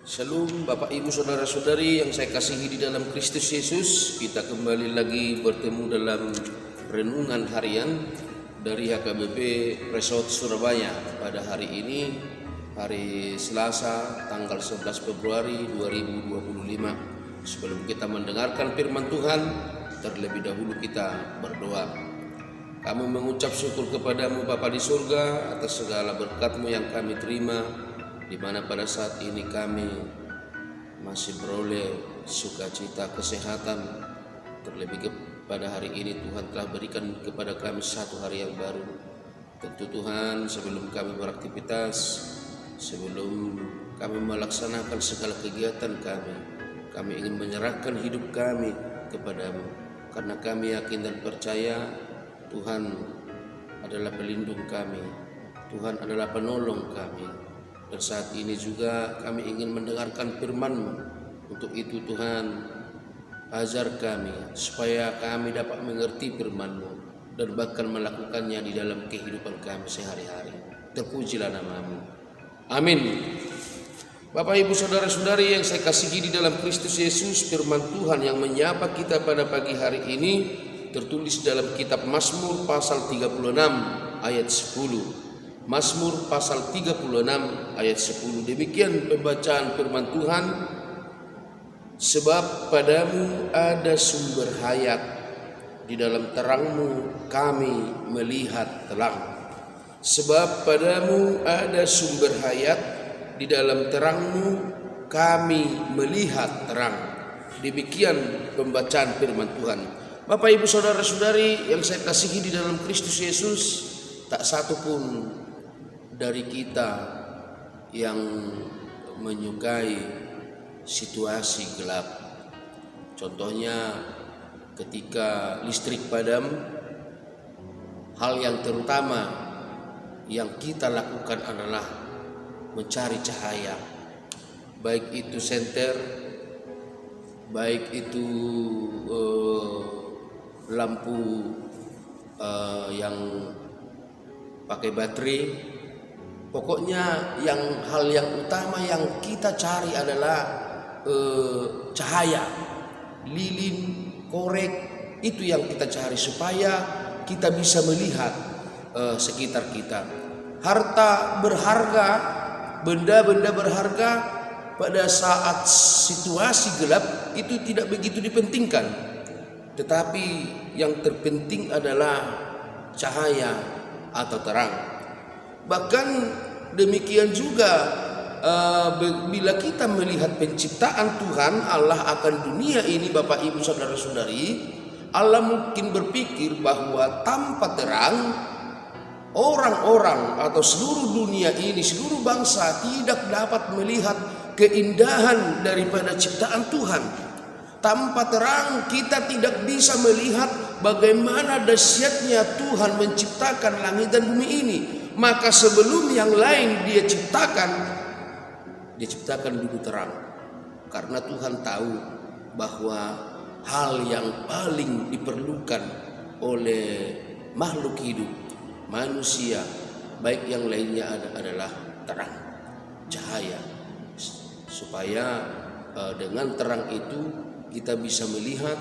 Shalom Bapak Ibu Saudara-saudari yang saya kasihi di dalam Kristus Yesus. Kita kembali lagi bertemu dalam renungan harian dari HKBP Resort Surabaya pada hari ini, hari Selasa tanggal 11 Februari 2025. Sebelum kita mendengarkan firman Tuhan, terlebih dahulu kita berdoa. Kami mengucap syukur kepadamu Bapa di surga atas segala berkat-Mu yang kami terima, di mana pada saat ini kami masih beroleh sukacita, kesehatan. Terlebih pada hari ini Tuhan telah berikan kepada kami satu hari yang baru. Tentu Tuhan, sebelum kami beraktivitas, sebelum kami melaksanakan segala kegiatan kami ingin menyerahkan hidup kami kepadamu, karena kami yakin dan percaya Tuhan adalah pelindung kami, Tuhan adalah penolong kami. Dan saat ini juga kami ingin mendengarkan firman-Mu. Untuk itu Tuhan, ajar kami supaya kami dapat mengerti firman-Mu dan bahkan melakukannya di dalam kehidupan kami sehari-hari. Terpujilah nama-Mu. Amin. Bapak Ibu Saudara-saudari yang saya kasihi di dalam Kristus Yesus, firman Tuhan yang menyapa kita pada pagi hari ini tertulis dalam kitab Mazmur pasal 36 ayat 10. Mazmur pasal 36 ayat 10. Demikian pembacaan firman Tuhan. Sebab padamu ada sumber hayat, di dalam terang-Mu kami melihat terang. Sebab padamu ada sumber hayat, di dalam terang-Mu kami melihat terang. Demikian pembacaan firman Tuhan. Bapak Ibu Saudara-saudari yang saya kasihi di dalam Kristus Yesus, tak satu pun dari kita yang menyukai situasi gelap. Contohnya ketika listrik padam, hal yang terutama yang kita lakukan adalah mencari cahaya, baik itu senter, baik itu lampu yang pakai baterai. Pokoknya hal yang utama yang kita cari adalah cahaya, lilin, korek. Itu yang kita cari supaya kita bisa melihat sekitar kita. Harta berharga, benda-benda berharga pada saat situasi gelap itu tidak begitu dipentingkan. Tetapi yang terpenting adalah cahaya atau terang. Bahkan demikian juga bila kita melihat penciptaan Tuhan Allah akan dunia ini, Bapak Ibu Saudara-saudari, Allah mungkin berpikir bahwa tanpa terang orang-orang atau seluruh dunia ini, seluruh bangsa tidak dapat melihat keindahan daripada ciptaan Tuhan. Tanpa terang kita tidak bisa melihat bagaimana dahsyatnya Tuhan menciptakan langit dan bumi ini. Maka sebelum yang lain dia ciptakan dulu terang. Karena Tuhan tahu bahwa hal yang paling diperlukan oleh makhluk hidup, manusia, baik yang lainnya adalah terang, cahaya. Supaya dengan terang itu kita bisa melihat,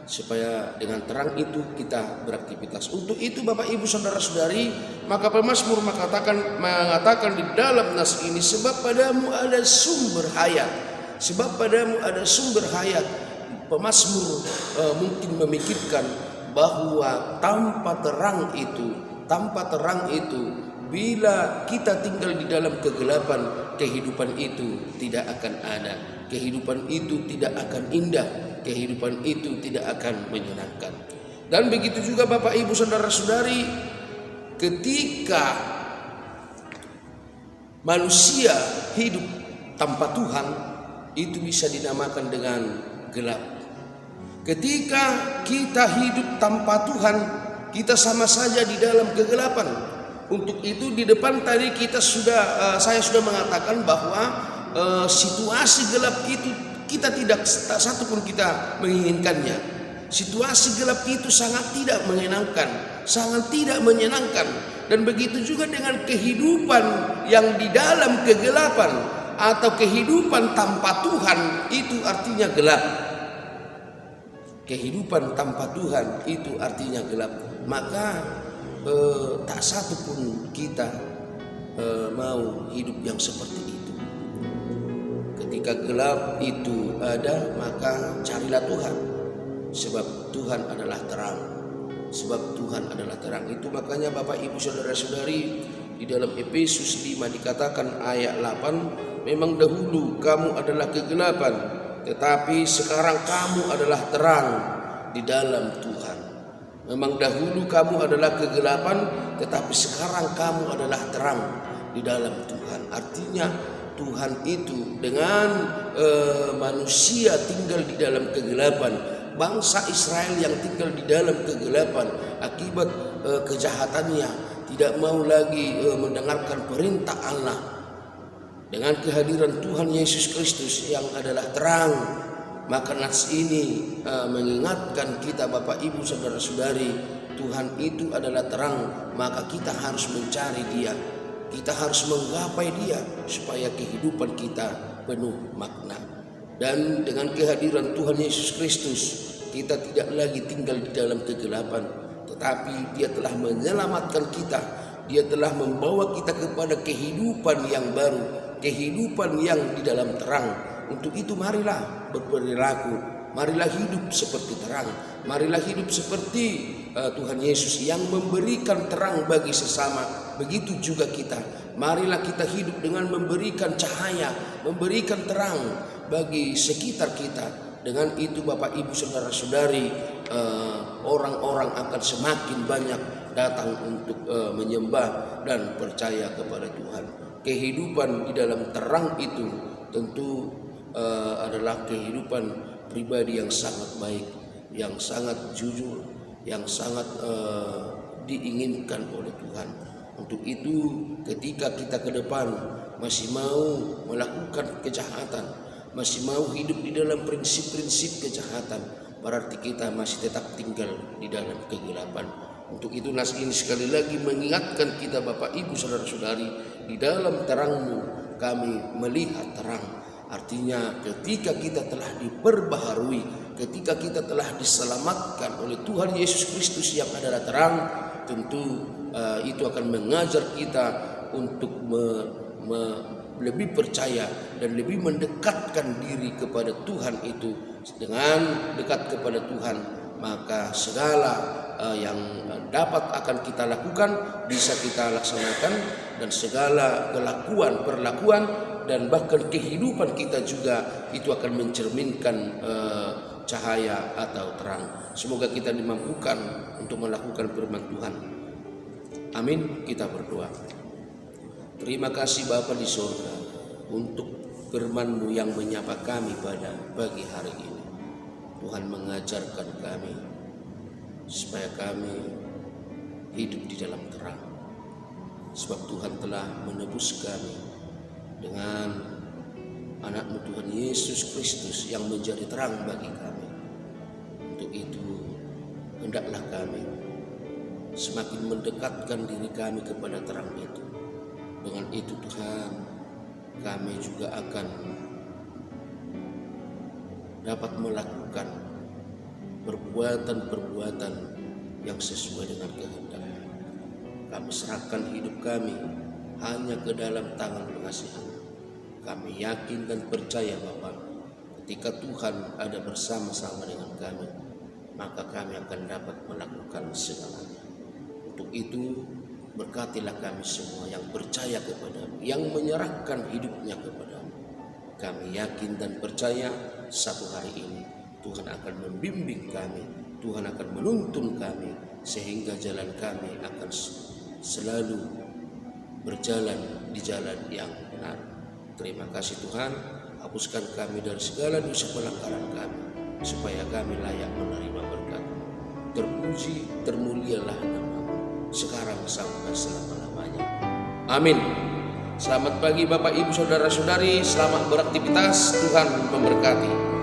supaya dengan terang itu kita beraktivitas. Untuk itu Bapak Ibu Saudara-saudari, maka pemazmur mengatakan di dalam nas ini, sebab padamu ada sumber hayat. Sebab padamu ada sumber hayat. Pemazmur mungkin memikirkan bahwa tanpa terang itu, bila kita tinggal di dalam kegelapan, kehidupan itu tidak akan ada. Kehidupan itu tidak akan indah, kehidupan itu tidak akan menyenangkan. Dan begitu juga Bapak Ibu Saudara-saudari, ketika manusia hidup tanpa Tuhan, itu bisa dinamakan dengan gelap. Ketika kita hidup tanpa Tuhan, kita sama saja di dalam kegelapan. Untuk itu di depan tadi saya sudah mengatakan bahwa situasi gelap itu kita tak satu pun kita menginginkannya. Situasi gelap itu sangat tidak menyenangkan, sangat tidak menyenangkan. Dan begitu juga dengan kehidupan yang di dalam kegelapan. atau kehidupan tanpa Tuhan itu artinya gelap. Kehidupan tanpa Tuhan itu artinya gelap. Maka tak satu pun kita mau hidup yang seperti itu. Ketika gelap itu ada, maka carilah Tuhan. Sebab Tuhan adalah terang. Sebab Tuhan adalah terang. Itu makanya Bapak Ibu Saudara-saudari, di dalam Efesus 5 dikatakan ayat 8, memang dahulu kamu adalah kegelapan, tetapi sekarang kamu adalah terang di dalam Tuhan. Memang dahulu kamu adalah kegelapan, tetapi sekarang kamu adalah terang di dalam Tuhan. Artinya Tuhan itu dengan manusia tinggal di dalam kegelapan. Bangsa Israel yang tinggal di dalam kegelapan akibat kejahatannya, tidak mau lagi mendengarkan perintah Allah. Dengan kehadiran Tuhan Yesus Kristus yang adalah terang, maka nas ini mengingatkan kita Bapak Ibu Saudara-saudari, Tuhan itu adalah terang, maka kita harus mencari Dia. Kita harus menggapai Dia supaya kehidupan kita penuh makna. Dan dengan kehadiran Tuhan Yesus Kristus, kita tidak lagi tinggal di dalam kegelapan, tetapi Dia telah menyelamatkan kita. Dia telah membawa kita kepada kehidupan yang baru, kehidupan yang di dalam terang. Untuk itu marilah berperilaku, marilah hidup seperti terang, marilah hidup seperti Tuhan Yesus yang memberikan terang bagi sesama. Begitu juga kita, marilah kita hidup dengan memberikan cahaya, memberikan terang bagi sekitar kita. Dengan itu Bapak Ibu Saudara-saudari, orang-orang akan semakin banyak datang untuk menyembah dan percaya kepada Tuhan. Kehidupan di dalam terang itu tentu adalah kehidupan pribadi yang sangat baik, yang sangat jujur, yang sangat diinginkan oleh Tuhan. Untuk itu ketika kita ke depan masih mau melakukan kejahatan, masih mau hidup di dalam prinsip-prinsip kejahatan, berarti kita masih tetap tinggal di dalam kegelapan. Untuk itu nas ini sekali lagi mengingatkan kita Bapak Ibu Saudara-saudari, di dalam terang-Mu kami melihat terang. Artinya ketika kita telah diperbaharui, ketika kita telah diselamatkan oleh Tuhan Yesus Kristus yang adalah terang, tentu itu akan mengajar kita untuk lebih percaya dan lebih mendekatkan diri kepada Tuhan itu. Dengan dekat kepada Tuhan, maka segala yang dapat akan kita lakukan bisa kita laksanakan, dan segala perlakuan dan bahkan kehidupan kita juga itu akan mencerminkan cahaya atau terang. Semoga kita dimampukan untuk melakukan firman Tuhan. Amin. Kita berdoa. Terima kasih Bapa di surga untuk firman-Mu yang menyapa kami pada pagi hari ini. Tuhan mengajarkan kami supaya kami hidup di dalam terang. Sebab Tuhan telah menebus kami dengan anak-Mu Tuhan Yesus Kristus yang menjadi terang bagi kami. Untuk itu hendaklah kami semakin mendekatkan diri kami kepada terang itu. Dengan itu Tuhan, kami juga akan dapat melakukan perbuatan-perbuatan yang sesuai dengan kehendak. Kami serahkan hidup kami hanya ke dalam tangan pengasihan. Kami yakin dan percaya bahwa ketika Tuhan ada bersama-sama dengan kami, maka kami akan dapat melakukan segalanya. Untuk itu berkatilah kami semua yang percaya kepada-Mu, yang menyerahkan hidupnya kepada-Mu. Kami yakin dan percaya satu hari ini Tuhan akan membimbing kami, Tuhan akan menuntun kami, sehingga jalan kami akan selalu berjalan di jalan yang benar. Terima kasih Tuhan, hapuskan kami dari segala dosa pelanggaran kami, supaya kami layak menerima berkat-Mu. Terpuji, termulialah nama-Mu sekarang sampai selama-lamanya. Amin. Selamat pagi Bapak Ibu Saudara-saudari, selamat beraktivitas, Tuhan memberkati.